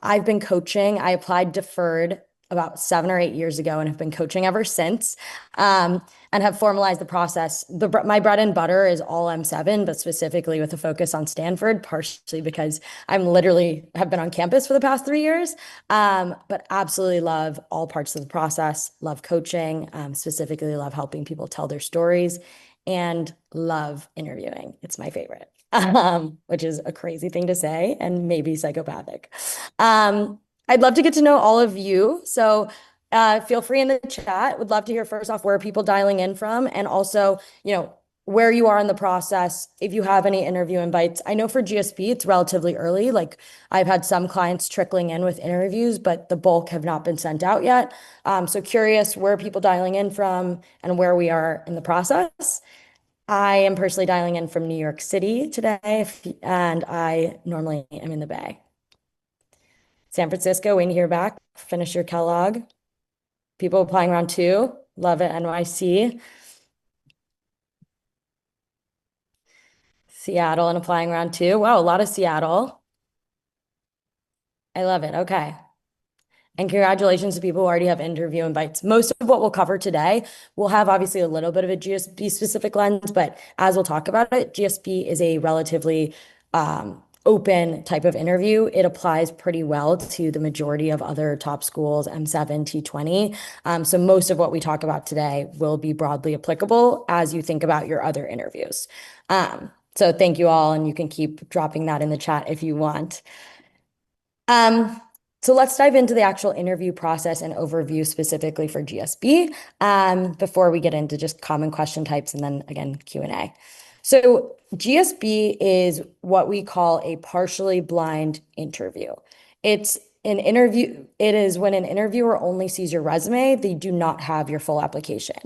I've been coaching. I applied deferred about 7 or 8 years ago and have been coaching ever since, and have formalized the process. My bread and butter is all M7, but specifically with a focus on Stanford, partially because I'm literally have been on campus for the past 3 years. But absolutely love all parts of the process, love coaching, specifically love helping people tell their stories, and love interviewing. It's my favorite, which is a crazy thing to say and maybe psychopathic. I'd love to get to know all of you. So feel free in the chat. Would love to hear first off where are people dialing in from, and also, where you are in the process, if you have any interview invites. I know for GSB, it's relatively early. Like I've had some clients trickling in with interviews, but the bulk have not been sent out yet. So curious where are people dialing in from and where we are in the process. I am personally dialing in from New York City today, and I normally am in the Bay. San Francisco, waiting to hear back. Finish your Kellogg. People applying round 2. Love it, NYC. Seattle and applying round 2. Wow, a lot of Seattle. I love it. Okay. And congratulations to people who already have interview invites. Most of what we'll cover today will have obviously a little bit of a GSB specific lens, but as we'll talk about it, GSB is a relatively open type of interview. It applies pretty well to the majority of other top schools, M7, T20. So most of what we talk about today will be broadly applicable as you think about your other interviews. So thank you all, and you can keep dropping that in the chat if you want. So let's dive into the actual interview process and overview specifically for GSB, before we get into just common question types and then again, Q&A. So GSB is what we call a partially blind interview. It's an interview. It is when an interviewer only sees your resume, they do not have your full application.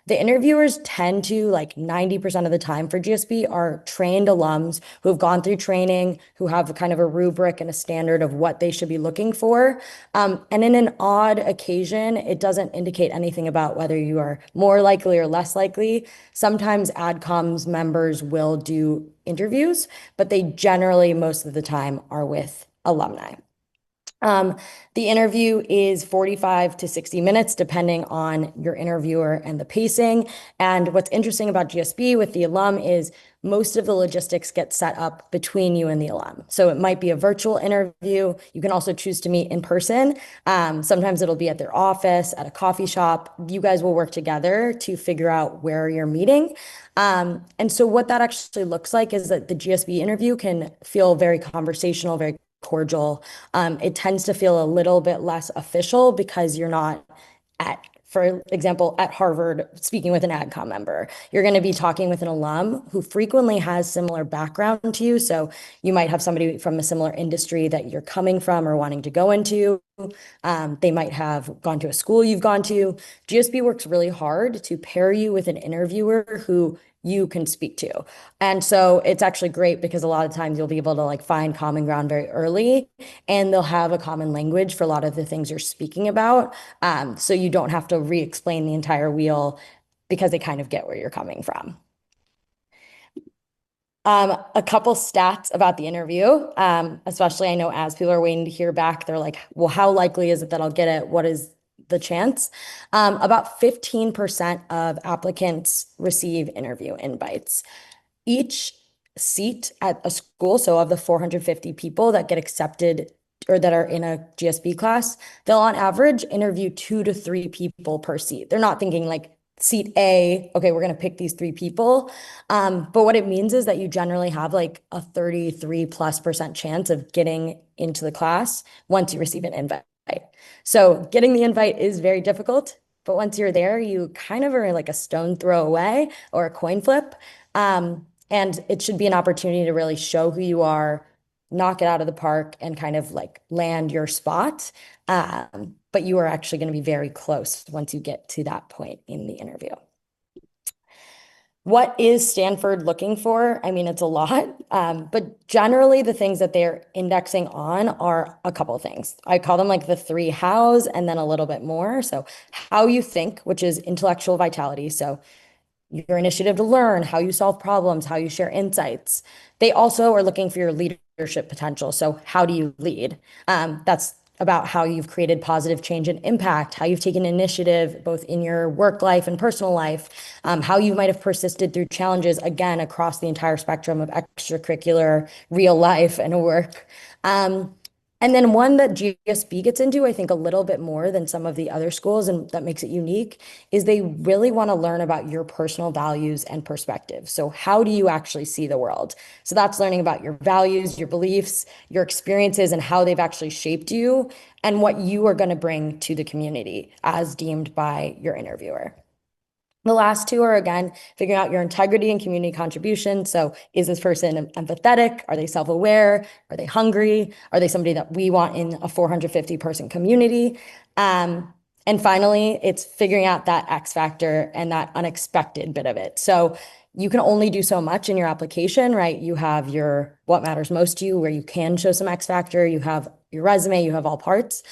The interviewers tend to, like 90% of the time for GSB, are trained alums who have gone through training, who have kind of a rubric and a standard of what they should be looking for. And in an odd occasion, it doesn't indicate anything about whether you are more likely or less likely. Sometimes AdComs members will do interviews, but they generally, most of the time, are with alumni. The interview is 45 to 60 minutes, depending on your interviewer and the pacing. And what's interesting about GSB with the alum is most of the logistics get set up between you and the alum. So it might be a virtual interview. You can also choose to meet in person. Sometimes it'll be at their office, at a coffee shop. You guys will work together to figure out where you're meeting. And so what that actually looks like is that the GSB interview can feel very conversational, very cordial. It tends to feel a little bit less official because you're not for example, at Harvard, speaking with an AdCom member. You're going to be talking with an alum who frequently has similar background to you. So you might have somebody from a similar industry that you're coming from or wanting to go into. They might have gone to a school you've gone to. GSB works really hard to pair you with an interviewer who you can speak to. And so it's actually great because a lot of times you'll be able to like find common ground very early, and they'll have a common language for a lot of the things you're speaking about. So you don't have to re-explain the entire wheel because they kind of get where you're coming from. A couple stats about the interview, especially I know as people are waiting to hear back, they're like, well, how likely is it that I'll get it? What is the chance? About 15% of applicants receive interview invites. Each seat at a school, so of the 450 people that get accepted or that are in a GSB class, they'll on average interview 2 to 3 people per seat. They're not thinking like seat A, okay, we're going to pick these 3 people. But what it means is that you generally have like a 33+% chance of getting into the class once you receive an invite. So getting the invite is very difficult, but once you're there, you kind of are like a stone throw away or a coin flip. And it should be an opportunity to really show who you are, knock it out of the park, and kind of like land your spot. But you are actually going to be very close once you get to that point in the interview. What is Stanford looking for? I mean, it's a lot, but generally the things that they're indexing on are a couple of things. I call them like the 3 hows and then a little bit more. So how you think, which is intellectual vitality. So your initiative to learn, how you solve problems, how you share insights. They also are looking for your leadership potential. So, how do you lead? That's about how you've created positive change and impact, how you've taken initiative both in your work life and personal life, how you might have persisted through challenges, again, across the entire spectrum of extracurricular, real life, and work. And then one that GSB gets into, I think, a little bit more than some of the other schools, and that makes it unique, is they really want to learn about your personal values and perspective. So, how do you actually see the world? So, that's learning about your values, your beliefs, your experiences, and how they've actually shaped you, and what you are going to bring to the community as deemed by your interviewer. The last two are, again, figuring out your integrity and community contribution. So, is this person empathetic? Are they self-aware? Are they hungry? Are they somebody that we want in a 450-person community? And finally, it's figuring out that X factor and that unexpected bit of it. So, you can only do so much in your application, right? You have your what matters most to you, where you can show some X factor. You have your resume, you have all parts.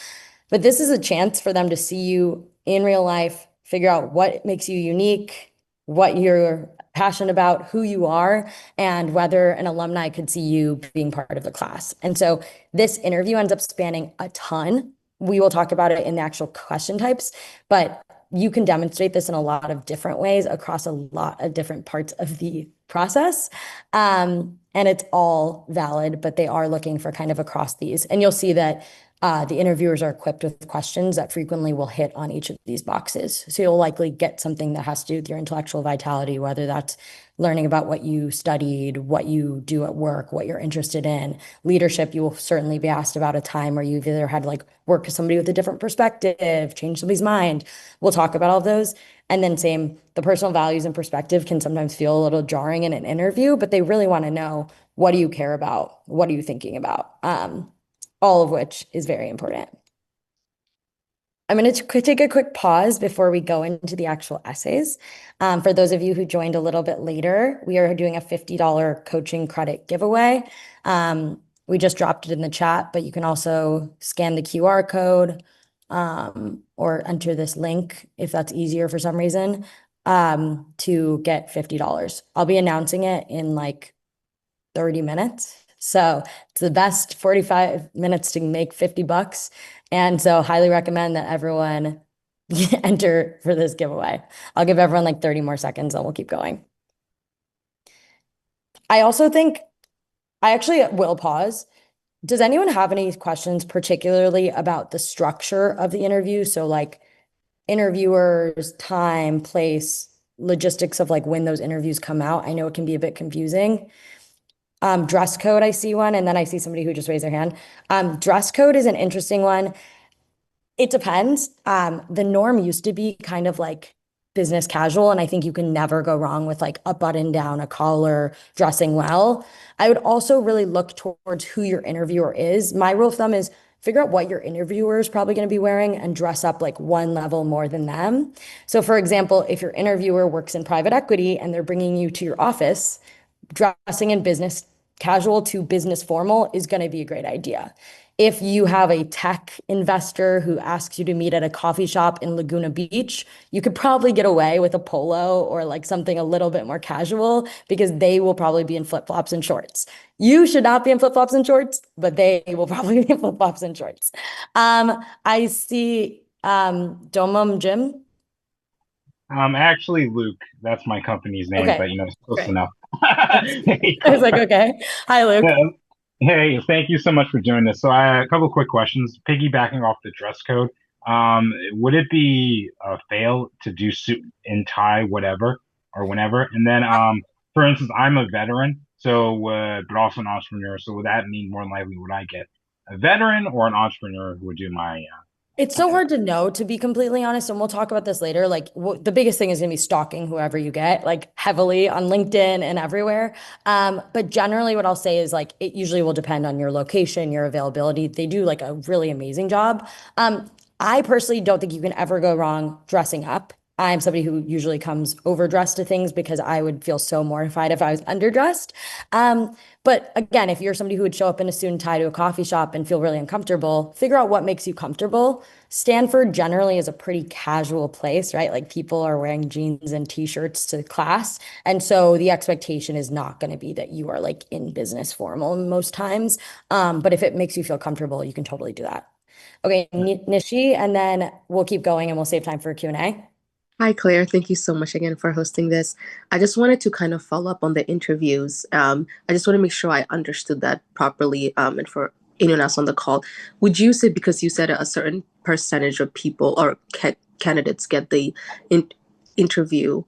But this is a chance for them to see you in real life, figure out what makes you unique, what you're passionate about, who you are, and whether an alumni could see you being part of the class. And so this interview ends up spanning a ton. We will talk about it in the actual question types, but you can demonstrate this in a lot of different ways across a lot of different parts of the process. And it's all valid, but they are looking for kind of across these. And you'll see that the interviewers are equipped with questions that frequently will hit on each of these boxes. So you'll likely get something that has to do with your intellectual vitality, whether that's learning about what you studied, what you do at work, what you're interested in. Leadership, you will certainly be asked about a time where you've either had to like work with somebody with a different perspective, change somebody's mind. We'll talk about all of those. And then same, the personal values and perspective can sometimes feel a little jarring in an interview, but they really want to know, what do you care about? What are you thinking about? All of which is very important. I'm going to take a quick pause before we go into the actual essays. For those of you who joined a little bit later, we are doing a $50 coaching credit giveaway. We just dropped it in the chat, but you can also scan the QR code or enter this link if that's easier for some reason to get $50. I'll be announcing it in like 30 minutes. So it's the best 45 minutes to make 50 bucks. And so highly recommend that everyone enter for this giveaway. I'll give everyone like 30 more seconds and we'll keep going. I also think I actually will pause. Does anyone have any questions, particularly about the structure of the interview? So like interviewers, time, place, logistics of like when those interviews come out. I know it can be a bit confusing. Dress code, I see one, and then I see somebody who just raised their hand. Dress code is an interesting one. It depends. The norm used to be kind of like business casual, and I think you can never go wrong with like a button down, a collar, dressing well. I would also really look towards who your interviewer is. My rule of thumb is figure out what your interviewer is probably going to be wearing and dress up like one level more than them. So, for example, if your interviewer works in private equity and they're bringing you to your office, dressing in business casual to business formal is going to be a great idea. If you have a tech investor who asks you to meet at a coffee shop in Laguna Beach, you could probably get away with a polo or like something a little bit more casual because they will probably be in flip-flops and shorts. You should not be in flip-flops and shorts, but they will probably be in flip-flops and shorts. I see Domum Jim. Actually, Luke, that's my company's name, Okay, but it's close great. enough. Hey, I was like, okay. Hi, Luke. yeah, hey, thank you so much for doing this. So, a couple quick questions. Piggybacking off the dress code, would it be a fail to do suit and tie, whatever or whenever? And then, for instance, I'm a veteran, so but also an entrepreneur. So, would that mean more than likely would I get a veteran or an entrepreneur who would do my? It's so hard to know, to be completely honest, and we'll talk about this later. Like, the biggest thing is going to be stalking whoever you get, like heavily on LinkedIn and everywhere. But generally, what I'll say is like it usually will depend on your location, your availability. They do like a really amazing job. I personally don't think you can ever go wrong dressing up. I'm somebody who usually comes overdressed to things because I would feel so mortified if I was underdressed. But again, if you're somebody who would show up in a suit and tie to a coffee shop and feel really uncomfortable, figure out what makes you comfortable. Stanford generally is a pretty casual place, right? Like people are wearing jeans and t-shirts to class. And so the expectation is not going to be that you are like in business formal most times. But if it makes you feel comfortable, you can totally do that. Okay, Nishi, and then we'll keep going and we'll save time for Q&A. Hi, Claire. Thank you so much again for hosting this. I just wanted to kind of follow up on the interviews. I just want to make sure I understood that properly. And for anyone else on the call, would you say, because you said a certain percentage of people or candidates get the interview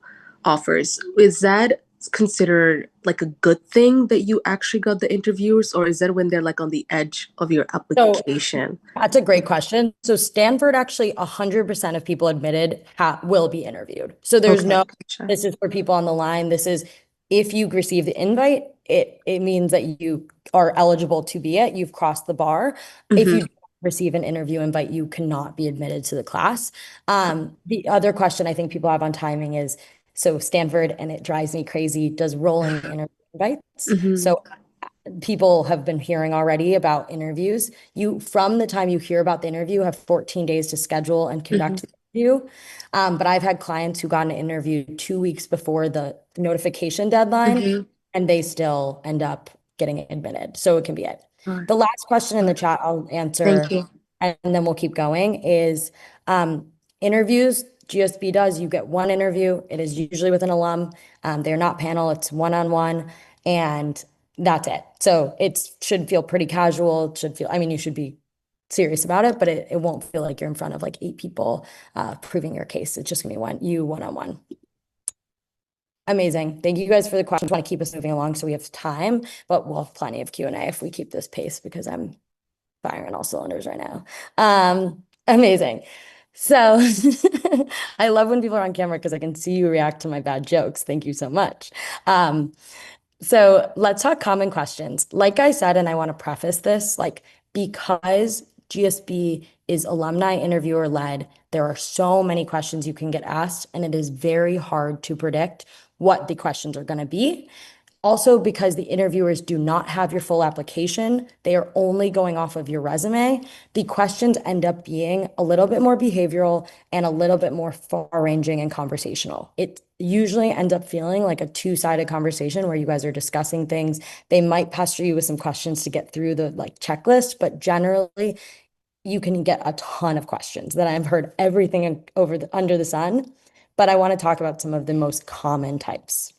offers, is that considered like a good thing that you actually got the interviews, or is that when they're like on the edge of your So application? that's a great question. So Stanford actually 100% of people admitted will be interviewed. So there's Okay, no, gotcha. this is for people on the line. This is if you receive the invite, it means that you are eligible to be it. You've crossed the bar. If Mm-hmm. you receive an interview invite, you cannot be admitted to the class. The other question I think people have on timing is, so Stanford, and it drives me crazy, does rolling interview invites. Mm-hmm. So people have been hearing already about interviews. You, from the time you hear about the interview, have 14 days to schedule and Mm-hmm. conduct the interview. But I've had clients who got an interview 2 weeks before the notification deadline, Mm-hmm. and they still end up getting admitted. So it can be it. All right. The last question in the chat I'll Thank answer, you. and then we'll keep going, is interviews. GSB does, you get one interview. It is usually with an alum. They're not panel, it's one-on-one. And that's it. So it should feel pretty casual. It should feel, I mean, you should be serious about it, but it won't feel like you're in front of like 8 people proving your case. It's just gonna be one-on-one. Amazing. Thank you guys for the questions. I want to keep us moving along so we have time, but we'll have plenty of Q&A if we keep this pace because I'm firing all cylinders right now. Amazing. So I love when people are on camera because I can see you react to my bad jokes. Thank you so much. So let's talk common questions. Like I said, and I want to preface this, like because GSB is alumni interviewer led, there are so many questions you can get asked, and it is very hard to predict what the questions are going to be. Also, because the interviewers do not have your full application, they are only going off of your resume. The questions end up being a little bit more behavioral and a little bit more far-ranging and conversational. It usually ends up feeling like a two-sided conversation where you guys are discussing things. They might pester you with some questions to get through the like checklist, but generally you can get a ton of questions that I've heard everything under the sun. But I want to talk about some of the most common types.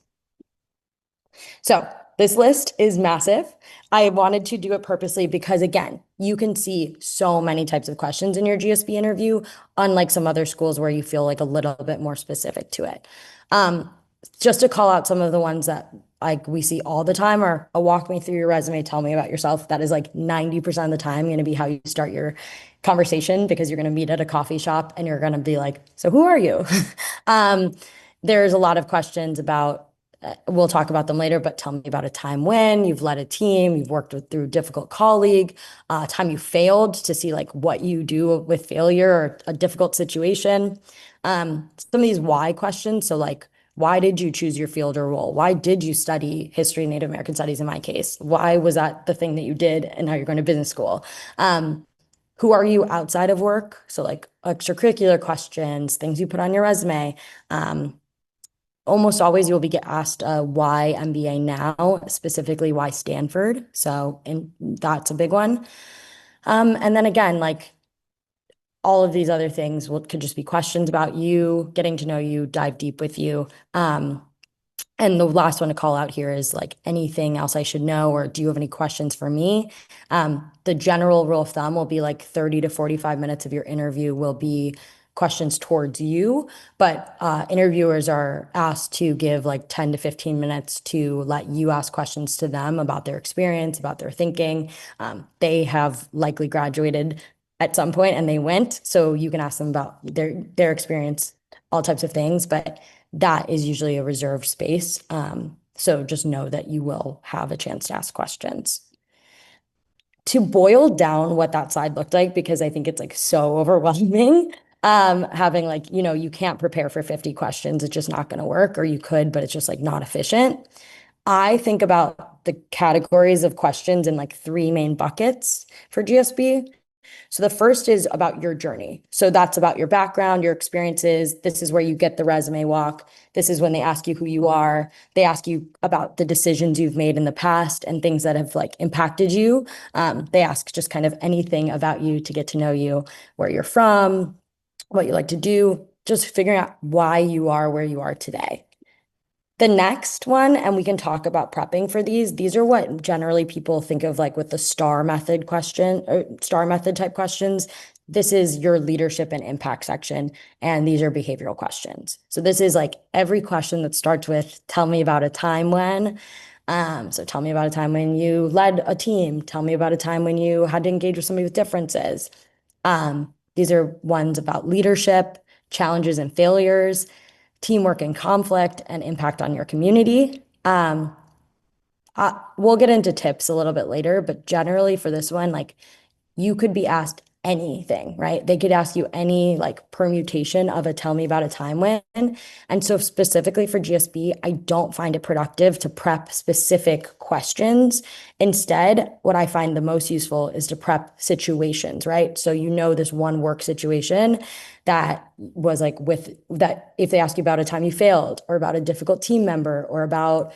So this list is massive. I wanted to do it purposely because, again, you can see so many types of questions in your GSB interview, unlike some other schools where you feel like a little bit more specific to it. Just to call out some of the ones that like we see all the time are a walk me through your resume, tell me about yourself. That is like 90% of the time going to be how you start your conversation because you're going to meet at a coffee shop and you're going to be like, so who are you? There's a lot of questions about we'll talk about them later, but tell me about a time when you've led a team, you've worked through a difficult colleague, a time you failed to see like what you do with failure or a difficult situation. Some of these why questions. So like, why did you choose your field or role? Why did you study history, Native American studies in my case? Why was that the thing that you did and now you're going to business school? Who are you outside of work? So like extracurricular questions, things you put on your resume. Almost always you'll be get asked why MBA now, specifically why Stanford. So, and that's a big one. And then again, like all of these other things could just be questions about you, getting to know you, dive deep with you. And the last one to call out here is like anything else I should know, or do you have any questions for me? The general rule of thumb will be like 30 to 45 minutes of your interview will be questions towards you, but interviewers are asked to give like 10 to 15 minutes to let you ask questions to them about their experience, about their thinking. They have likely graduated at some point and they went, so you can ask them about their experience, all types of things, but that is usually a reserved space. So just know that you will have a chance to ask questions. To boil down what that slide looked like, because I think it's like so overwhelming, Having like, you can't prepare for 50 questions. It's just not going to work, or you could, but it's just like not efficient. I think about the categories of questions in like three main buckets for GSB. So the first is about your journey. So that's about your background, your experiences. This is where you get the resume walk. This is when they ask you who you are. They ask you about the decisions you've made in the past and things that have like impacted you. They ask just kind of anything about you to get to know you, where you're from, what you like to do, just figuring out why you are where you are today. The next one, and we can talk about prepping for these are what generally people think of like with the STAR method question or STAR method type questions. This is your leadership and impact section, and these are behavioral questions. So this is like every question that starts with, tell me about a time when. So tell me about a time when you led a team. Tell me about a time when you had to engage with somebody with differences. These are ones about leadership, challenges and failures, teamwork and conflict, and impact on your community. We'll get into tips a little bit later, but generally for this one, like you could be asked anything, right? They could ask you any like permutation of a tell me about a time when. And so specifically for GSB, I don't find it productive to prep specific questions. Instead, what I find the most useful is to prep situations, right? So this one work situation that was like with that, if they ask you about a time you failed or about a difficult team member or about,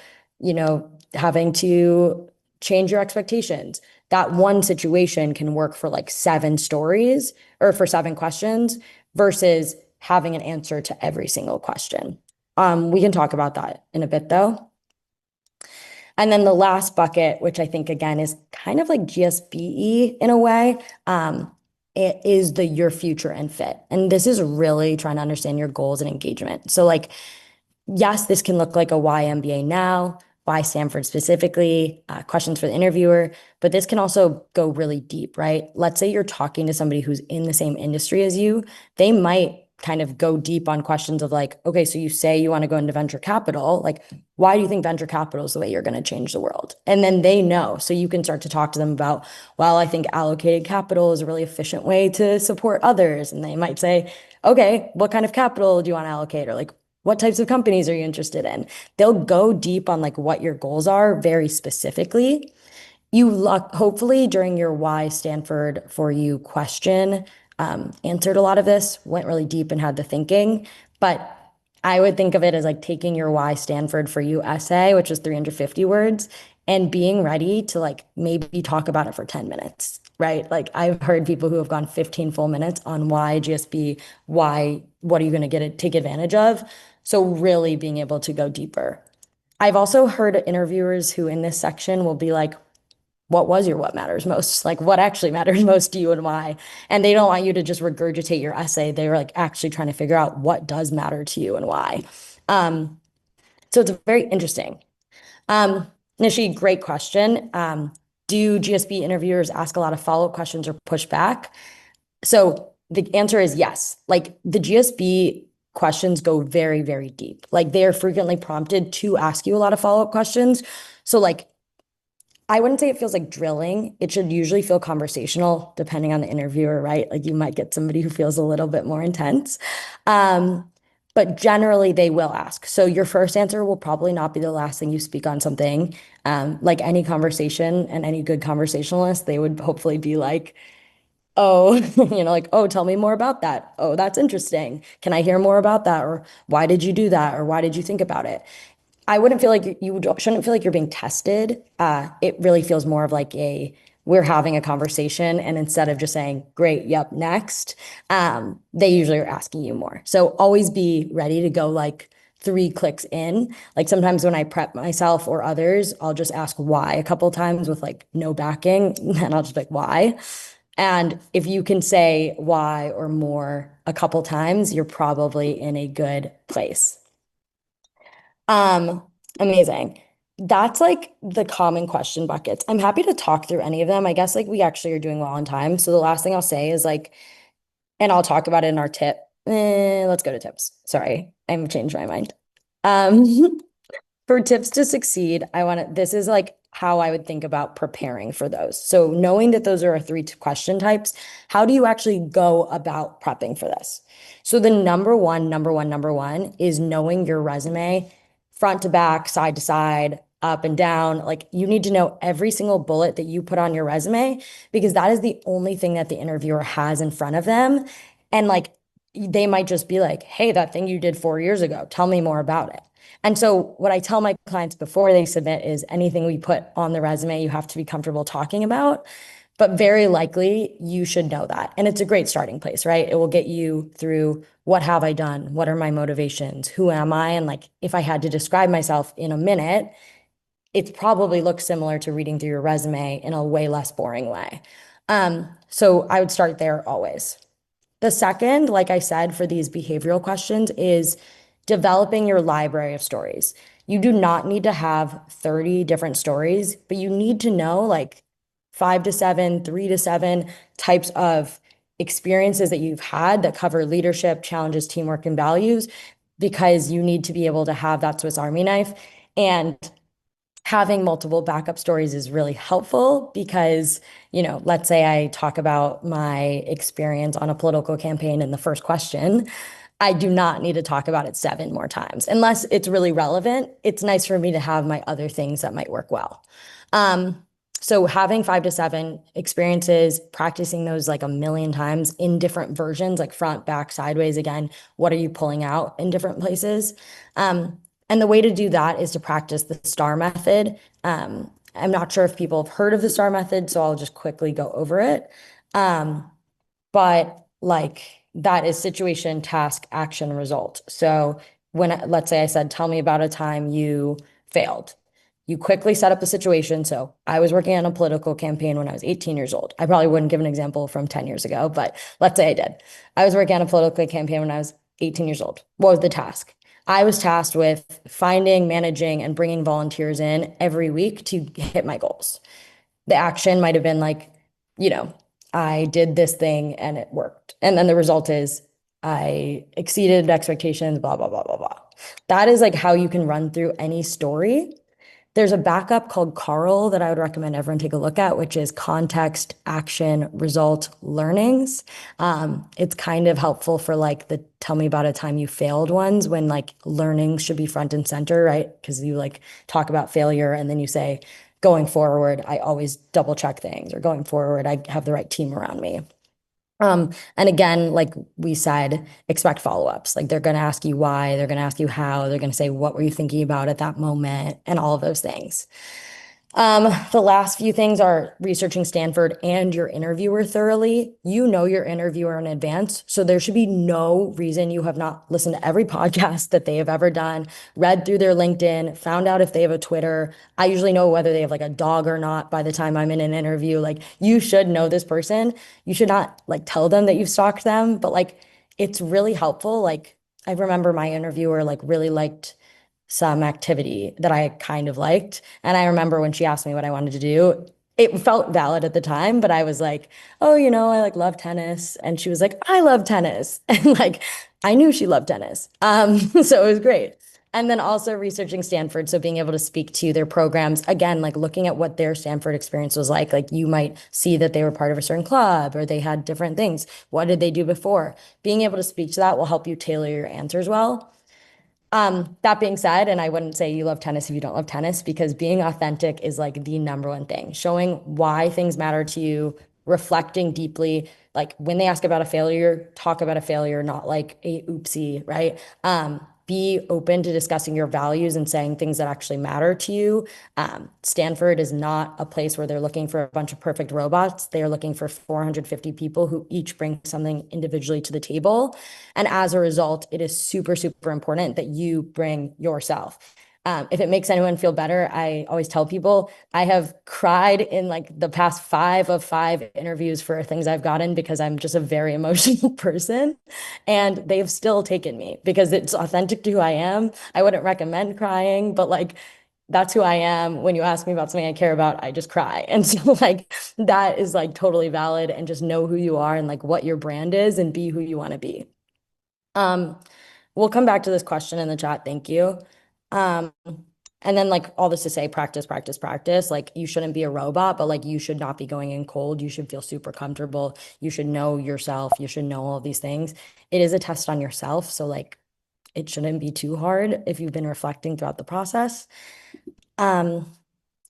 having to change your expectations, that one situation can work for like 7 stories or for 7 questions versus having an answer to every single question. We can talk about that in a bit though. And then the last bucket, which I think again is kind of like GSBE in a way, it is the your future and fit. And this is really trying to understand your goals and engagement. So like, yes, this can look like a why MBA now, why Stanford specifically, questions for the interviewer, but this can also go really deep, right? Let's say you're talking to somebody who's in the same industry as you. They might kind of go deep on questions of like, okay, so you say you want to go into venture capital. Like, why do you think venture capital is the way you're going to change the world? And then they know. So you can start to talk to them about, well, I think allocated capital is a really efficient way to support others. And they might say, okay, what kind of capital do you want to allocate? Or like, what types of companies are you interested in? They'll go deep on like what your goals are very specifically. Hopefully during your why Stanford for you question, answered a lot of this, went really deep and had the thinking. But I would think of it as like taking your why Stanford for you essay, which was 350 words, and being ready to like maybe talk about it for 10 minutes, right? Like I've heard people who have gone 15 full minutes on why GSB, what are you going to take advantage of? So really being able to go deeper. I've also heard interviewers who in this section will be like, what matters most? Like what actually matters most to you and why? And they don't want you to just regurgitate your essay. They're like actually trying to figure out what does matter to you and why. So it's very interesting. Nishi, great question. Do GSB interviewers ask a lot of follow-up questions or push back? So the answer is yes. Like the GSB questions go very, very deep. Like they are frequently prompted to ask you a lot of follow-up questions. So like I wouldn't say it feels like drilling. It should usually feel conversational, depending on the interviewer, right? Like you might get somebody who feels a little bit more intense. But generally, they will ask. So your first answer will probably not be the last thing you speak on something. Like any conversation and any good conversationalist, they would hopefully be like, oh, like, oh, tell me more about that. Oh, that's interesting. Can I hear more about that? Or why did you do that? Or why did you think about it? I wouldn't feel like you shouldn't feel like you're being tested. It really feels more of like we're having a conversation, and instead of just saying, great, yep, next, they usually are asking you more. So always be ready to go like 3 clicks in. Like sometimes when I prep myself or others, I'll just ask why a couple times with like no backing, and I'll just be like, why? And if you can say why or more a couple times, you're probably in a good place. Amazing. That's like the common question buckets. I'm happy to talk through any of them. I guess like we actually are doing well on time. So the last thing I'll say is like, and I'll talk about it in our tip. Let's go to tips. Sorry, I've changed my mind. For tips to succeed, this is like how I would think about preparing for those. So knowing that those are our three question types, how do you actually go about prepping for this? So the number one is knowing your resume front to back, side to side, up and down. Like you need to know every single bullet that you put on your resume because that is the only thing that the interviewer has in front of them. And like they might just be like, hey, that thing you did 4 years ago, tell me more about it. And so what I tell my clients before they submit is anything we put on the resume, you have to be comfortable talking about. But very likely you should know that. And it's a great starting place, right? It will get you through what have I done? What are my motivations? Who am I? And like if I had to describe myself in a minute, it probably looks similar to reading through your resume in a way less boring way. So I would start there always. The second, like I said, for these behavioral questions is developing your library of stories. You do not need to have 30 different stories, but you need to know like 5 to 7, 3 to 7 types of experiences that you've had that cover leadership, challenges, teamwork, and values, because you need to be able to have that Swiss Army knife. And having multiple backup stories is really helpful because, let's say I talk about my experience on a political campaign in the first question. I do not need to talk about it 7 more times unless it's really relevant. It's nice for me to have my other things that might work well. So having 5 to 7 experiences, practicing those like a million times in different versions, like front, back, sideways. Again, what are you pulling out in different places? And the way to do that is to practice the STAR method. I'm not sure if people have heard of the STAR method, so I'll just quickly go over it. But like that is situation, task, action, result. So let's say I said, tell me about a time you failed. You quickly set up the situation. So I was working on a political campaign when I was 18 years old. I probably wouldn't give an example from 10 years ago, but let's say I did. I was working on a political campaign when I was 18 years old. What was the task? I was tasked with finding, managing, and bringing volunteers in every week to hit my goals. The action might have been like, you know, I did this thing and it worked. And then the result is I exceeded expectations, blah, blah, blah, blah, blah. That is like how you can run through any story. There's a backup called Carl that I would recommend everyone take a look at, which is context, action, result, learnings. It's kind of helpful for like the tell me about a time you failed ones when like learning should be front and center, right? Because you like talk about failure and then you say, going forward, I always double check things, or going forward, I have the right team around me. And again, like we said, expect follow-ups. Like they're going to ask you why, they're going to ask you how, they're going to say, what were you thinking about at that moment, and all of those things. The last few things are researching Stanford and your interviewer thoroughly. You know your interviewer in advance, so there should be no reason you have not listened to every podcast that they have ever done, read through their LinkedIn, found out if they have a Twitter. I usually know whether they have like a dog or not by the time I'm in an interview. Like you should know this person. You should not like tell them that you've stalked them, but like it's really helpful. Like I remember my interviewer like really liked some activity that I kind of liked. And I remember when she asked me what I wanted to do, it felt valid at the time, but I was like, oh, I like love tennis. And she was like, I love tennis. And like, I knew she loved tennis. So it was great. And then also researching Stanford. So being able to speak to their programs, again, like looking at what their Stanford experience was like you might see that they were part of a certain club or they had different things. What did they do before? Being able to speak to that will help you tailor your answers well. That being said, and I wouldn't say you love tennis if you don't love tennis, because being authentic is like the number one thing. Showing why things matter to you, reflecting deeply. Like when they ask about a failure, talk about a failure, not like a oopsie, right? Be open to discussing your values and saying things that actually matter to you. Stanford is not a place where they're looking for a bunch of perfect robots. They are looking for 450 people who each bring something individually to the table. And as a result, it is super, super important that you bring yourself. If it makes anyone feel better, I always tell people I have cried in like the past 5 of 5 interviews for things I've gotten because I'm just a very emotional person. And they've still taken me because it's authentic to who I am. I wouldn't recommend crying, but like that's who I am. When you ask me about something I care about, I just cry. And so like that is like totally valid, and just know who you are and like what your brand is and be who you want to be. We'll come back to this question in the chat. Thank you. Um, And then like all this to say, practice, practice, practice. Like you shouldn't be a robot, but like you should not be going in cold. You should feel super comfortable. You should know yourself. You should know all these things. It is a test on yourself. So like it shouldn't be too hard if you've been reflecting throughout the process. Um,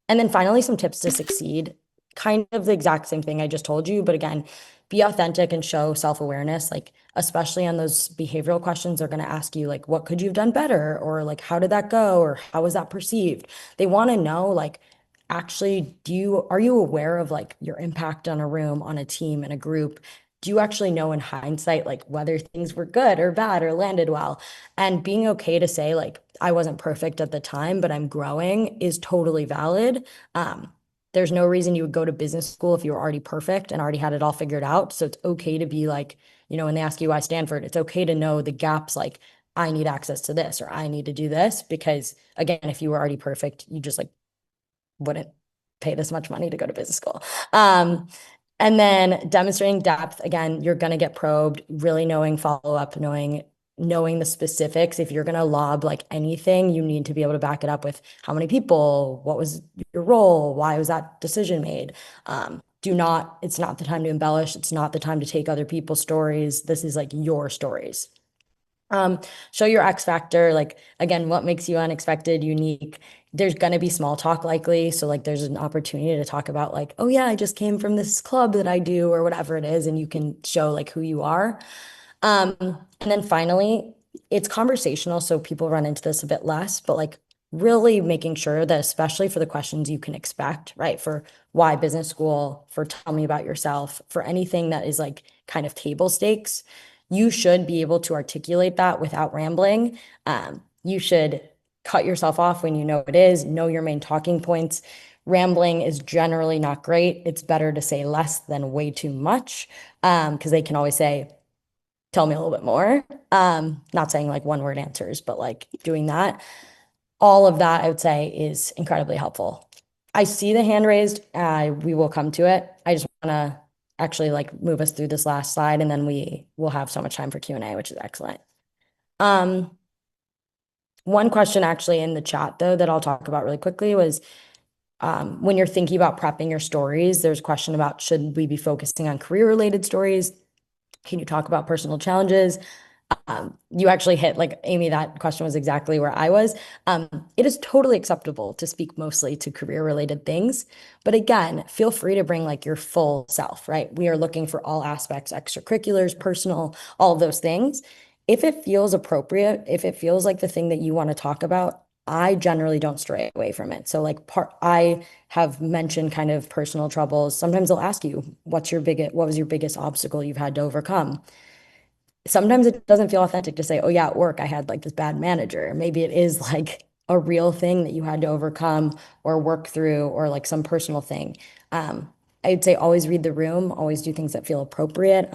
and then finally, some tips to succeed. Kind of the exact same thing I just told you, but again, be authentic and show self-awareness. Like, especially on those behavioral questions, they're going to ask you, like, what could you have done better? Or like, how did that go? Or how was that perceived? They want to know, like, actually, are you aware of like your impact on a room, on a team, in a group? Do you actually know in hindsight, like whether things were good or bad or landed well? And being okay to say, like, I wasn't perfect at the time, but I'm growing is totally valid. There's no reason you would go to business school if you were already perfect and already had it all figured out. So it's okay to be like, when they ask you why Stanford, it's okay to know the gaps, like, I need access to this or I need to do this. Because again, if you were already perfect, you just like wouldn't pay this much money to go to business school. And then demonstrating depth, again, you're going to get probed, really knowing follow-up, knowing the specifics. If you're going to lob like anything, you need to be able to back it up with how many people, what was your role, why was that decision made? It's not the time to embellish. It's not the time to take other people's stories. This is like your stories. Show your X factor, like again, what makes you unexpected, unique. There's gonna be small talk likely. So like there's an opportunity to talk about like, oh yeah, I just came from this club that I do or whatever it is, and you can show like who you are. And then finally, it's conversational, so people run into this a bit less, but like really making sure that especially for the questions you can expect, right? For why business school, for tell me about yourself, for anything that is like kind of table stakes, you should be able to articulate that without rambling. You should cut yourself off when you know it is, know your main talking points. Rambling is generally not great. It's better to say less than way too much, because they can always say, tell me a little bit more. Not saying like one word answers, but like doing that. All of that I would say is incredibly helpful. I see the hand raised. We will come to it. I just want to actually like move us through this last slide, and then we will have so much time for Q&A, which is excellent. One question actually in the chat though that I'll talk about really quickly was when you're thinking about prepping your stories, there's a question about should we be focusing on career-related stories? Can you talk about personal challenges? You actually hit, like, Amy, that question was exactly where I was. It is totally acceptable to speak mostly to career-related things. But again, feel free to bring like your full self, right? We are looking for all aspects, extracurriculars, personal, all of those things. If it feels appropriate, if it feels like the thing that you want to talk about, I generally don't stray away from it. So like I have mentioned kind of personal troubles. Sometimes they'll ask you, what was your biggest obstacle you've had to overcome? Sometimes it doesn't feel authentic to say, oh yeah, at work I had like this bad manager. Maybe it is like a real thing that you had to overcome or work through, or like some personal thing. I'd say always read the room, always do things that feel appropriate.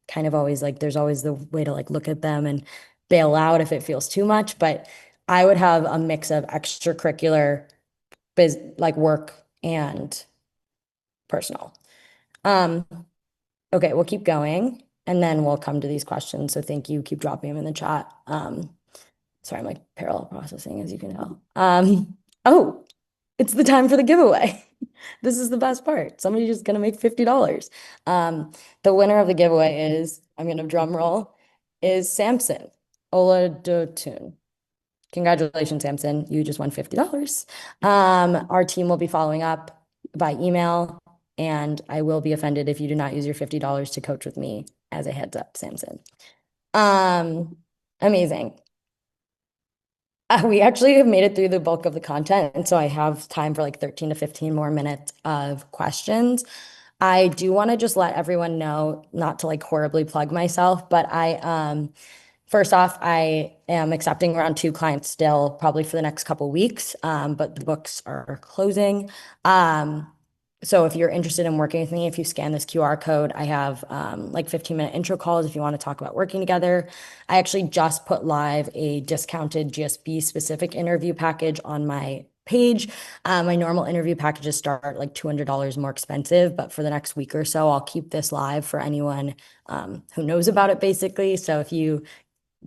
Kind of always like there's always the way to like look at them and bail out if it feels too much. But I would have a mix of extracurricular, like work and personal. Okay, we'll keep going and then we'll come to these questions. So thank you. Keep dropping them in the chat. Sorry, I'm like parallel processing, as you can tell. Oh, it's the time for the giveaway. This is the best part. Somebody's just gonna make $50. The winner of the giveaway is, I'm gonna drum roll, is Samson Oladotun. Congratulations, Samson. You just won $50. Our team will be following up by email, and I will be offended if you do not use your $50 to coach with me, as a heads up, Samson. Amazing. We actually have made it through the bulk of the content, and so I have time for like 13 to 15 more minutes of questions. I do want to just let everyone know, not to like horribly plug myself, but first off, I am accepting around 2 clients still, probably for the next couple weeks, but the books are closing. So if you're interested in working with me, if you scan this QR code, I have like 15-minute intro calls if you want to talk about working together. I actually just put live a discounted GSB specific interview package on my page. My normal interview packages start like $200 more expensive, but for the next week or so, I'll keep this live for anyone who knows about it, basically. So if you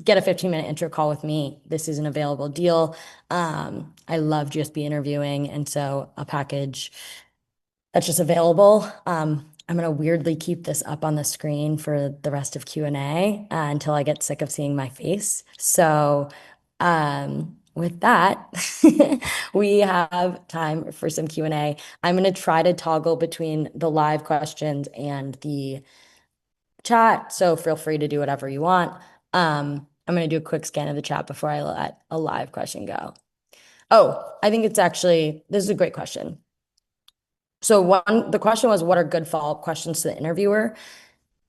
get a 15-minute intro call with me. This is an available deal. I love GSB interviewing, and so a package that's just available. I'm gonna weirdly keep this up on the screen for the rest of Q&A until I get sick of seeing my face. So with that, we have time for some Q&A. I'm gonna try to toggle between the live questions and the chat, so feel free to do whatever you want. I'm gonna do a quick scan of the chat before I let a live question go. Oh, I think it's actually, this is a great question. So the question was, what are good follow-up questions to the interviewer?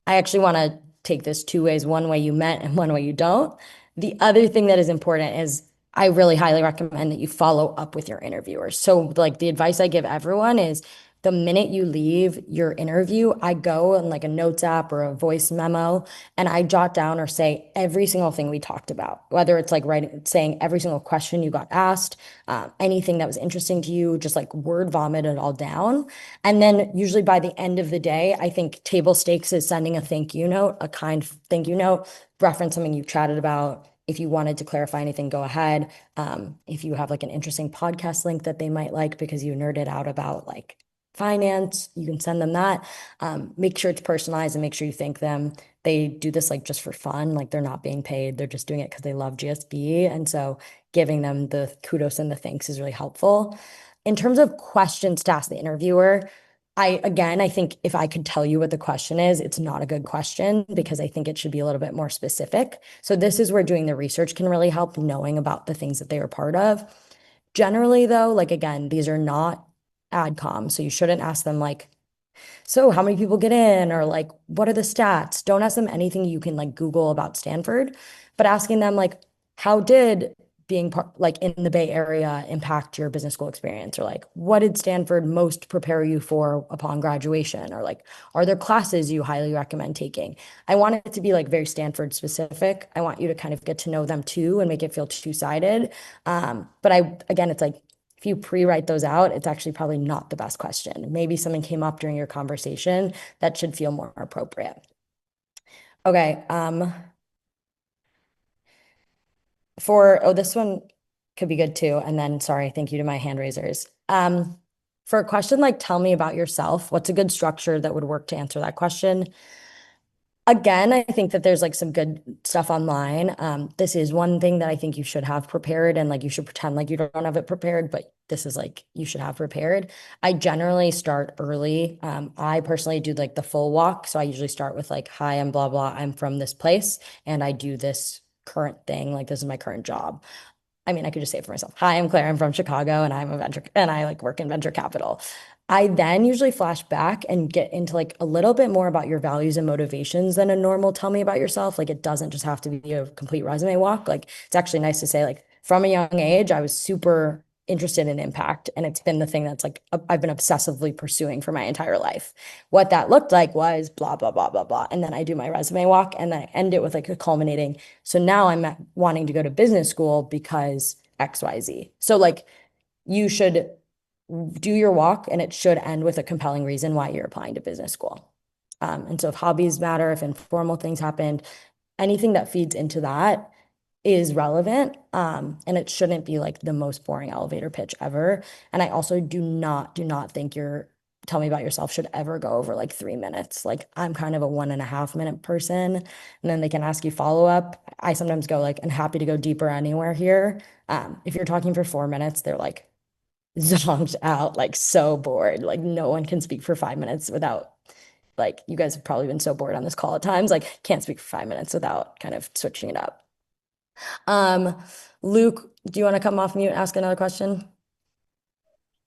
I actually want to take this two ways, one way you met and one way you don't. The other thing that is important is I really highly recommend that you follow up with your interviewers. So like the advice I give everyone is the minute you leave your interview, I go in like a notes app or a voice memo and I jot down or say every single thing we talked about, whether it's like saying every single question you got asked, anything that was interesting to you, just like word vomit it all down. And then usually by the end of the day, I think table stakes is sending a thank you note, a kind thank you note, reference something you've chatted about. If you wanted to clarify anything, go ahead. If you have like an interesting podcast link that they might like because you nerded out about like finance, you can send them that. Make sure it's personalized and make sure you thank them. They do this like just for fun, like they're not being paid. They're just doing it because they love GSB. And so giving them the kudos and the thanks is really helpful. In terms of questions to ask the interviewer, I think if I could tell you what the question is, it's not a good question because I think it should be a little bit more specific. So this is where doing the research can really help, knowing about the things that they were part of. Generally, though, like again, these are not adcom, so you shouldn't ask them like, so how many people get in, or like, what are the stats? Don't ask them anything you can like Google about Stanford, but asking them like, how did being part, like in the Bay Area impact your business school experience? Or like, what did Stanford most prepare you for upon graduation? Or like, are there classes you highly recommend taking? I want it to be like very Stanford specific. I want you to kind of get to know them too and make it feel two-sided. Again, it's like, if you pre-write those out, it's actually probably not the best question. Maybe something came up during your conversation that should feel more appropriate. Okay. This one could be good too. And then, sorry, thank you to my hand raisers. For a question like, tell me about yourself, what's a good structure that would work to answer that question? Again, I think that there's like some good stuff online. This is one thing that I think you should have prepared, and like you should pretend like you don't have it prepared, but this is like you should have prepared. I generally start early. I personally do like the full walk. So I usually start with like, hi, I'm blah, blah, I'm from this place, and I do this current thing. Like this is my current job. I mean, I could just say it for myself. Hi, I'm Claire. I'm from Chicago and I like work in venture capital. I then usually flash back and get into like a little bit more about your values and motivations than a normal tell me about yourself. Like it doesn't just have to be a complete resume walk. Like it's actually nice to say like from a young age, I was super interested in impact. And it's been the thing that's like I've been obsessively pursuing for my entire life. What that looked like was blah, blah, blah, blah, blah. And then I do my resume walk and then I end it with like a culminating. So now I'm wanting to go to business school because XYZ. So like you should do your walk and it should end with a compelling reason why you're applying to business school. And so if hobbies matter, if informal things happened, anything that feeds into that is relevant. And it shouldn't be like the most boring elevator pitch ever. And I also do not think your tell me about yourself should ever go over like 3 minutes. Like I'm kind of a 1.5 minute person, and then they can ask you follow up. I sometimes go like, I'm happy to go deeper anywhere here. If you're talking for 4 minutes, they're like zonked out, like so bored. Like no one can speak for 5 minutes without like you guys have probably been so bored on this call at times, like can't speak for 5 minutes without kind of switching it up. Luke, do you want to come off mute and ask another question?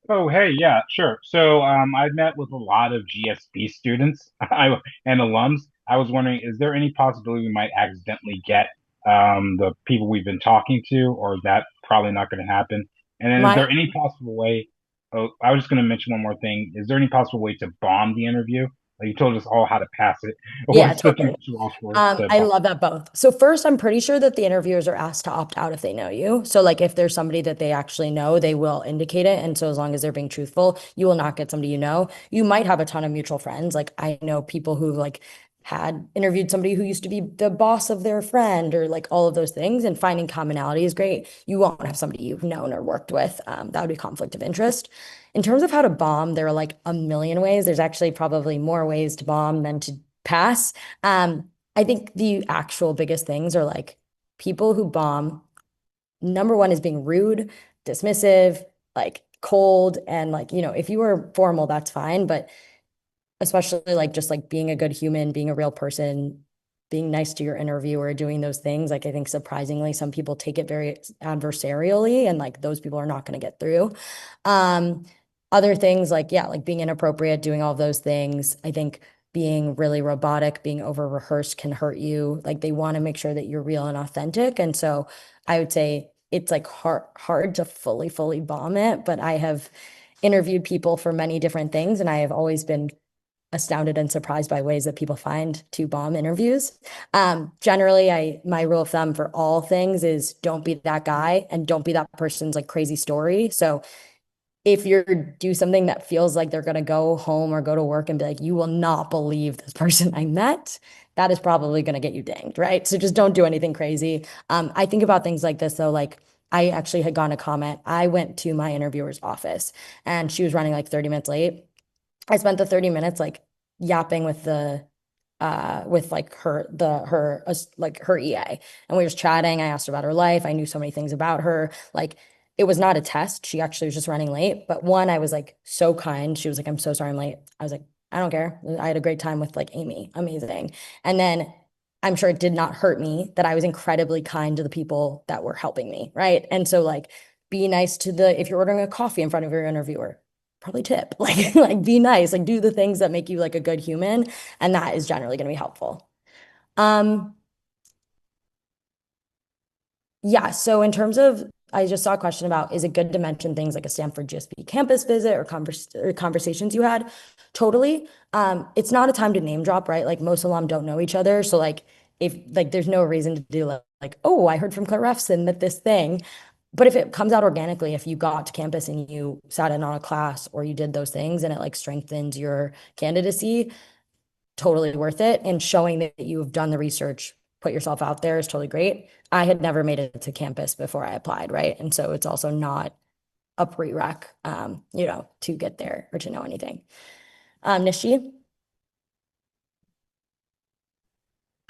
Oh, hey, yeah, sure. So, I've met with a lot of GSB students and alums. I was wondering, is there any possibility we might accidentally get the people we've been talking to, or is that probably not going to happen? And then, is My there any possible way? Oh, I was just going to mention one more thing. Is there any possible way to bomb the interview? Like you told us all how to pass it. Yeah, What's the thing totally. that you offer to I bomb? love that both. So first, I'm pretty sure that the interviewers are asked to opt out if they know you. So like if there's somebody that they actually know, they will indicate it. And so as long as they're being truthful, you will not get somebody you know. You might have a ton of mutual friends. Like I know people who like had interviewed somebody who used to be the boss of their friend or like all of those things, and finding commonality is great. You won't have somebody you've known or worked with. That would be conflict of interest. In terms of how to bomb, there are like a million ways. There's actually probably more ways to bomb than to pass. I think the actual biggest things are like people who bomb. Number one is being rude, dismissive, like cold, and like, if you were formal, that's fine, but especially like just like being a good human, being a real person, being nice to your interviewer, doing those things. Like I think surprisingly, some people take it very adversarially, and like those people are not going to get through. Other things like, yeah, like being inappropriate, doing all those things. I think being really robotic, being over rehearsed can hurt you. Like they want to make sure that you're real and authentic. And so I would say it's like hard to fully bomb it, but I have interviewed people for many different things, and I have always been astounded and surprised by ways that people find to bomb interviews. Generally, my rule of thumb for all things is don't be that guy and don't be that person's like crazy story. So if you do something that feels like they're going to go home or go to work and be like, you will not believe this person I met, that is probably going to get you dinged, right? So just don't do anything crazy. I think about things like this though, like I actually had gone to comment. I went to my interviewer's office and she was running like 30 minutes late. I spent the 30 minutes like yapping with like her EA, and we were just chatting. I asked her about her life. I knew so many things about her. Like it was not a test. She actually was just running late. But one, I was like so kind. She was like, I'm so sorry I'm late. I was like, I don't care. I had a great time with like Amy. Amazing. And then I'm sure it did not hurt me that I was incredibly kind to the people that were helping me. Right. And so like be nice if you're ordering a coffee in front of your interviewer, probably tip, like be nice, like do the things that make you like a good human. And that is generally going to be helpful. Yeah, so in terms of, I just saw a question about, is it good to mention things like a Stanford GSB campus visit or conversations you had? Totally. It's not a time to name drop, right? Like most alum don't know each other. So like if like there's no reason to do like, oh, I heard from Claire Refson that this thing. But if it comes out organically, if you got to campus and you sat in on a class or you did those things and it like strengthens your candidacy, totally worth it. And showing that you have done the research, put yourself out there is totally great. I had never made it to campus before I applied, right? And so it's also not a prereq, to get there or to know anything. Nishi?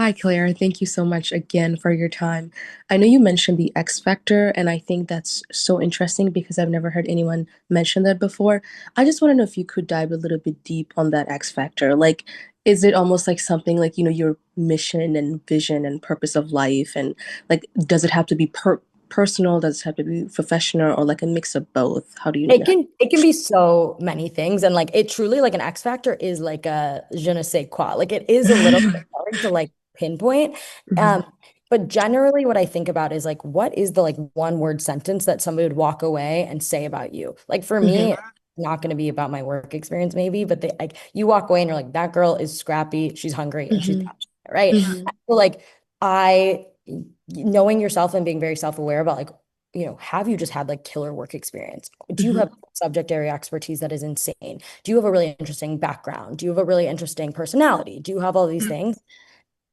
Hi, Claire. Thank you so much again for your time. I know you mentioned the X factor, and I think that's so interesting because I've never heard anyone mention that before. I just want to know if you could dive a little bit deep on that X factor. Like, is it almost like something like, your mission and vision and purpose of life? And like, does it have to be personal? Does it have to be professional, or like a mix of both? How do you It know? can be so many things. And like it truly like an X factor is like a je ne sais quoi. Like it is a little bit hard to like pinpoint. Mhm, Um, but generally what I think about is like what is the like one word sentence that somebody would walk away and say about you? Like for me, mhm, it's not going to be about my work experience maybe, but they like you walk away and you're like, that girl is scrappy, she's hungry, and she's mhm, passionate, right? mhm, So like I knowing yourself and being very self-aware about like have you just had like killer work experience? Do you mhm, have subject area expertise that is insane? Do you have a really interesting background? Do you have a really interesting personality? Do you have all these things?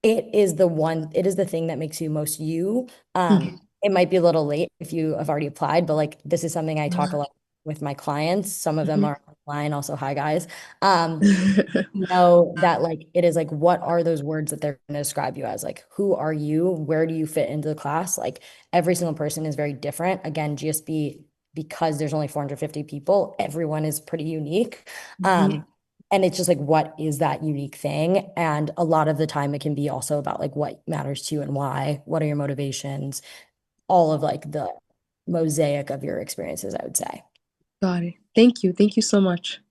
It is the thing that makes you most you. mhm, It might be a little late if you have already applied, but like this is something I talk a lot with my clients. Some of them mhm. are online, also hi guys. Know that like it is like what are those words that they're going to describe you as? Like who are you? Where do you fit into the class? Like every single person is very different. Again, GSB, because there's only 450 people, everyone is pretty unique. Mhm. And it's just like what is that unique thing? And a lot of the time it can be also about like what matters to you and why. What are your motivations? All of like the mosaic of your experiences, I would say. Got it. Thank you. Thank you so much.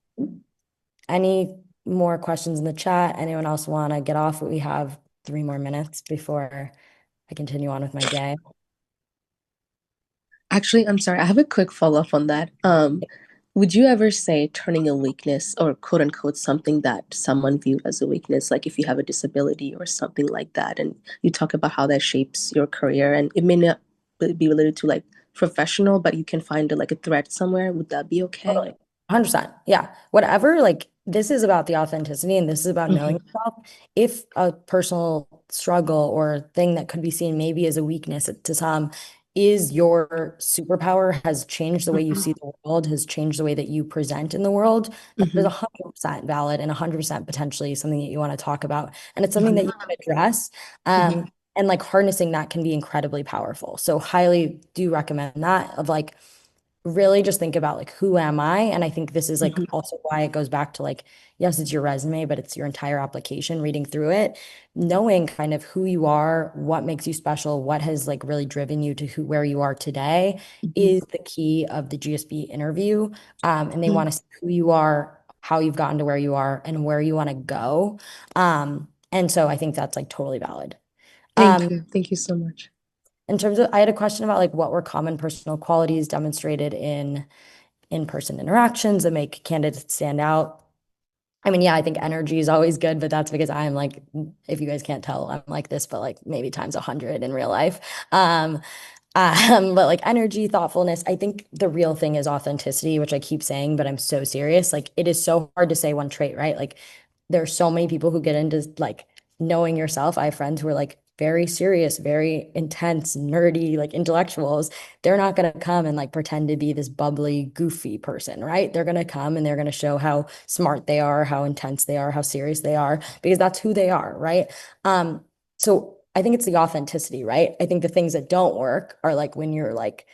Any more questions in the chat? Anyone else want to get off? We have 3 more minutes before I continue on with my day. Actually, I'm sorry. I have a quick follow-up on that. Would you ever say turning a weakness or quote unquote something that someone viewed as a weakness, like if you have a disability or something like that, and you talk about how that shapes your career, and it may not be related to like professional, but you can find like a threat somewhere. Would that be okay? Totally. 100%. Yeah. Whatever, like this is about the authenticity and this is about knowing Hmm. yourself. If a personal struggle or thing that could be seen maybe as a weakness to some is your superpower, has changed the way you see Hmm. the world, has changed the way that you present in the world, that is Hmm. 100% valid and 100% potentially something that you want to talk about. And it's something that you Hmm. can address. Hmm. And like harnessing that can be incredibly powerful. So highly do recommend that of like really just think about like who am I? And I think this is like Hmm. also why it goes back to like, yes, it's your resume, but it's your entire application, reading through it, knowing kind of who you are, what makes you special, what has like really driven you to who where you are today Hmm. is the key of the GSB interview. And they Hmm. want to see who you are, how you've gotten to where you are, and where you want to go. And so I think that's like totally valid. Thank Um, you. Thank you so much. in terms of, I had a question about like what were common personal qualities demonstrated in in-person interactions that make candidates stand out. I mean, yeah, I think energy is always good, but that's because I'm like, if you guys can't tell, I'm like this, but like maybe times 100 in real life. Um, but like energy, thoughtfulness, I think the real thing is authenticity, which I keep saying, but I'm so serious. Like it is so hard to say one trait, right? Like there's so many people who get into like knowing yourself. I have friends who are like very serious, very intense, nerdy, like intellectuals. They're not going to come and like pretend to be this bubbly, goofy person, right? They're going to come and they're going to show how smart they are, how intense they are, how serious they are, because that's who they are, right? So I think it's the authenticity, right? I think the things that don't work are like when you're like,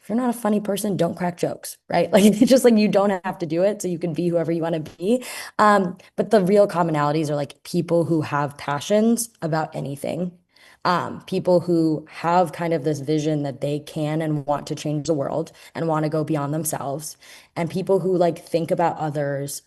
if you're not a funny person, don't crack jokes, right? Like it's just like you don't have to do it, so you can be whoever you want to be. But the real commonalities are like people who have passions about anything, people who have kind of this vision that they can and want to change the world and want to go beyond themselves, and people who like think about others,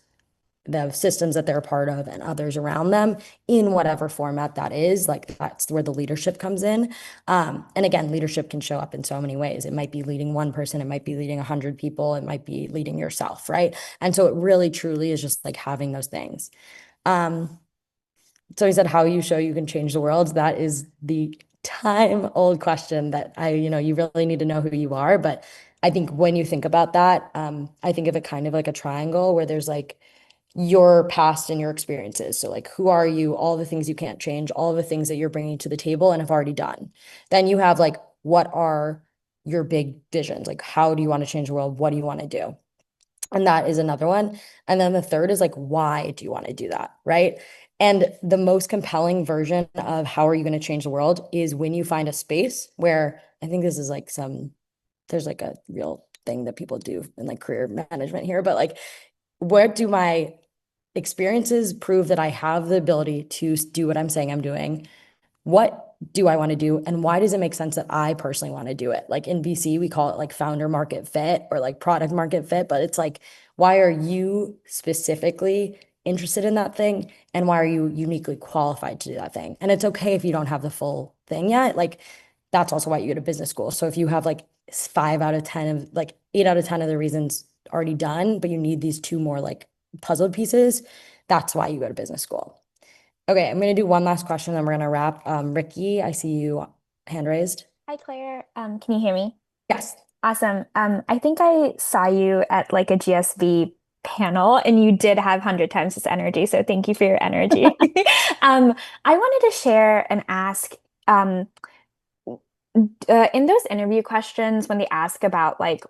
the systems that they're a part of and others around them in whatever format that is. Like that's where the leadership comes in. And again, leadership can show up in so many ways. It might be leading one person, it might be leading 100 people, it might be leading yourself, right? And so it really truly is just like having those things. Um, so he said, how you show you can change the world. That is the time old question that you really need to know who you are. But I think when you think about that, I think of it kind of like a triangle where there's like your past and your experiences. So, like, who are you? All the things you can't change, all the things that you're bringing to the table and have already done. Then you have, like, what are your big visions? Like, how do you want to change the world? What do you want to do? And that is another one. And then the third is like, why do you want to do that? Right. And the most compelling version of how are you going to change the world is when you find a space where I think this is like there's like a real thing that people do in like career management here, but like, where do my experiences prove that I have the ability to do what I'm saying I'm doing? What do I want to do? And why does it make sense that I personally want to do it? Like in VC, we call it like founder market fit or like product market fit, but it's like, why are you specifically interested in that thing? And why are you uniquely qualified to do that thing? And it's okay if you don't have the full thing yet. Like that's also why you go to business school. So if you have like 5 out of 10 of like 8 out of 10 of the reasons already done, but you need these two more like puzzle pieces, that's why you go to business school. Okay, I'm gonna do one last question, then we're gonna wrap. Ricky, I see you hand raised. Hi, Claire. Can you hear me? Yes. Awesome. I think I saw you at like a GSB panel and you did have 100 times this energy. So thank you for your energy. I wanted to share and ask, um, in those interview questions, when they ask about like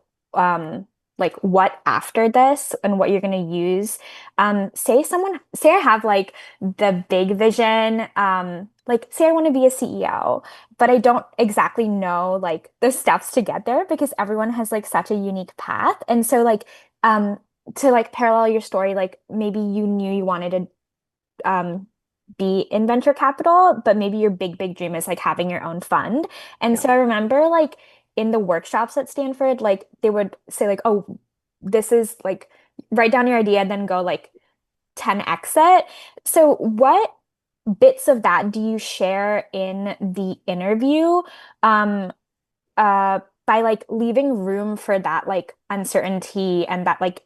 what after this and what you're going to use, say I have like the big vision, like say I want to be a CEO, but I don't exactly know like the steps to get there because everyone has like such a unique path. And so like um to like parallel your story, like maybe you knew you wanted to be in venture capital, but maybe your big dream is like having your own fund. And Yeah. so I remember like in the workshops at Stanford, like they would say like, oh, this is like write down your idea, then go like 10x it. So what bits of that do you share in the interview um by like leaving room for that like uncertainty and that like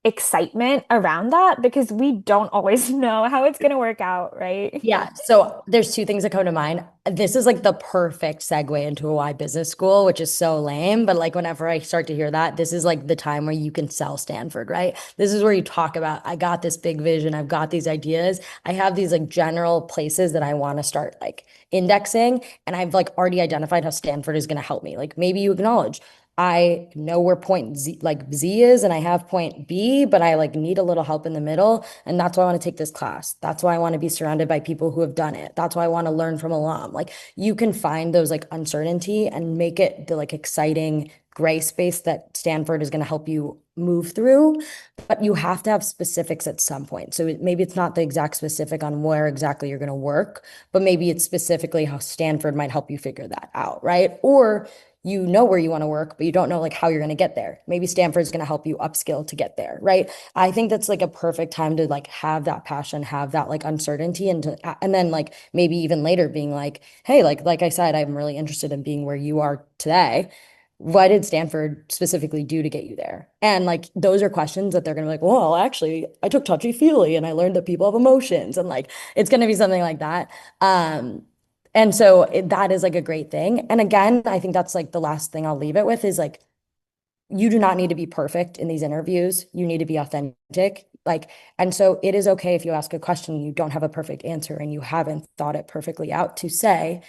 excitement around that because we don't always know how it's going to work out, right? Yeah, so there's two things that come to mind. This is like the perfect segue into a why business school, which is so lame. But like whenever I start to hear that, this is like the time where you can sell Stanford, right? This is where you talk about, I got this big vision, I've got these ideas, I have these like general places that I want to start like indexing, and I've like already identified how Stanford is going to help me. Like maybe you acknowledge, I know where point Z like Z is and I have point B, but I like need a little help in the middle. And that's why I want to take this class. That's why I want to be surrounded by people who have done it. That's why I want to learn from alum. Like you can find those like uncertainty and make it the like exciting gray space that Stanford is going to help you move through. But you have to have specifics at some point. So maybe it's not the exact specific on where exactly you're going to work, but maybe it's specifically how Stanford might help you figure that out, right? Or you know where you want to work, but you don't know like how you're going to get there. Maybe Stanford's going to help you upskill to get there, right? I think that's like a perfect time to like have that passion, have that like uncertainty, and then like maybe even later being like, hey, like I said, I'm really interested in being where you are today. What did Stanford specifically do to get you there? And like those are questions that they're gonna be like, well, actually, I took touchy-feely and I learned that people have emotions, and like it's gonna be something like that. And so that is like a great thing. And again, I think that's like the last thing I'll leave it with is like you do not need to be perfect in these interviews. You need to be authentic. Like, and so it is okay if you ask a question, you don't have a perfect answer and you haven't thought it perfectly out to say,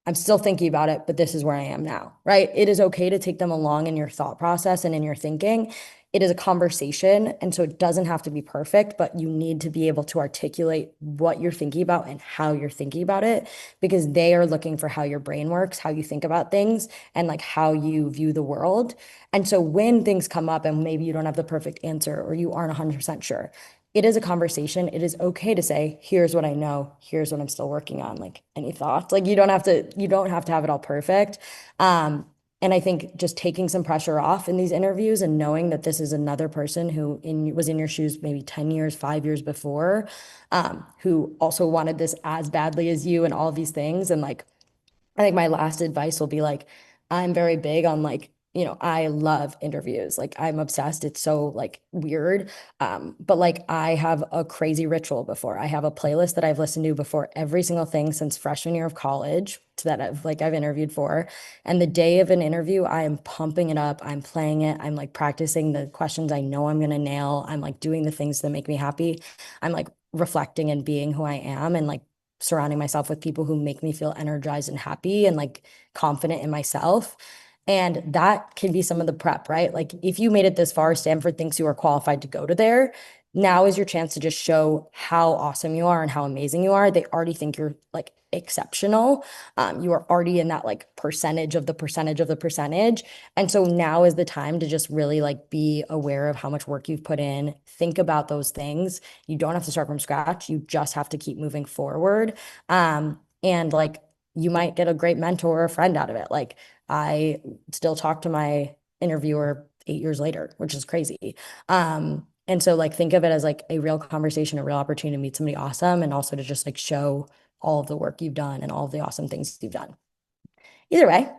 I'm still thinking about it, but this is where I am now, right? It is okay to take them along in your thought process and in your thinking. It is a conversation. And so it doesn't have to be perfect, but you need to be able to articulate what you're thinking about and how you're thinking about it because they are looking for how your brain works, how you think about things, and like how you view the world. And so when things come up and maybe you don't have the perfect answer or you aren't 100% sure, it is a conversation. It is okay to say, here's what I know, here's what I'm still working on. Like any thoughts? Like you don't have to have it all perfect. And I think just taking some pressure off in these interviews and knowing that this is another person who was in your shoes maybe 10 years, 5 years before, who also wanted this as badly as you and all of these things. And like I think my last advice will be like, I'm very big on like, I love interviews. Like I'm obsessed. It's so like weird. But like I have a crazy ritual before. I have a playlist that I've listened to before every single thing since freshman year of college that I've interviewed for. And the day of an interview, I am pumping it up. I'm playing it. I'm like practicing the questions I know I'm gonna nail. I'm like doing the things that make me happy. I'm like reflecting and being who I am and like surrounding myself with people who make me feel energized and happy and like confident in myself. And that can be some of the prep, right? Like if you made it this far, Stanford thinks you are qualified to go to there. Now is your chance to just show how awesome you are and how amazing you are. They already think you're like exceptional. You are already in that like percentage of the percentage of the percentage. And so now is the time to just really like be aware of how much work you've put in. Think about those things. You don't have to start from scratch. You just have to keep moving forward. And like you might get a great mentor or a friend out of it. Like I still talk to my interviewer 8 years later, which is crazy. And so like think of it as like a real conversation, a real opportunity to meet somebody awesome and also to just like show all of the work you've done and all of the awesome things you've done. Either way,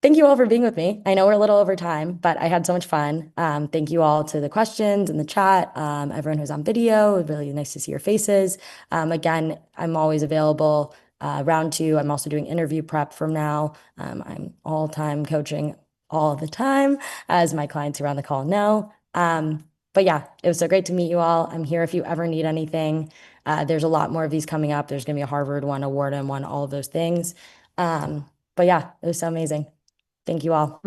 thank you all for being with me. I know we're a little over time, but I had so much fun. Thank you all to the questions in the chat. Everyone who's on video, it was really nice to see your faces. Again, I'm always available. Round two, I'm also doing interview prep from now. I'm all-time coaching all the time, as my clients around the call know. But yeah, it was so great to meet you all. I'm here if you ever need anything. There's a lot more of these coming up. There's going to be a Harvard one, a Wharton one, all of those things. But yeah, it was so amazing. Thank you all.